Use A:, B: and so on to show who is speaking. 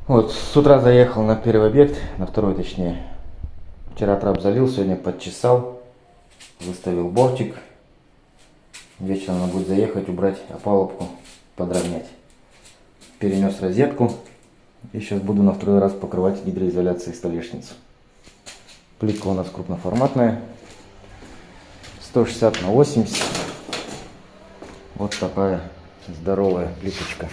A: Вот, с утра заехал на первый объект, на второй точнее. Вчера трап залил, сегодня подчесал, выставил бортик. Вечером надо будет заехать, убрать опалубку, подровнять. Перенес розетку. И сейчас буду на второй раз покрывать гидроизоляцией столешницу. Плитка у нас крупноформатная. 160 на 80. Вот такая здоровая плиточка.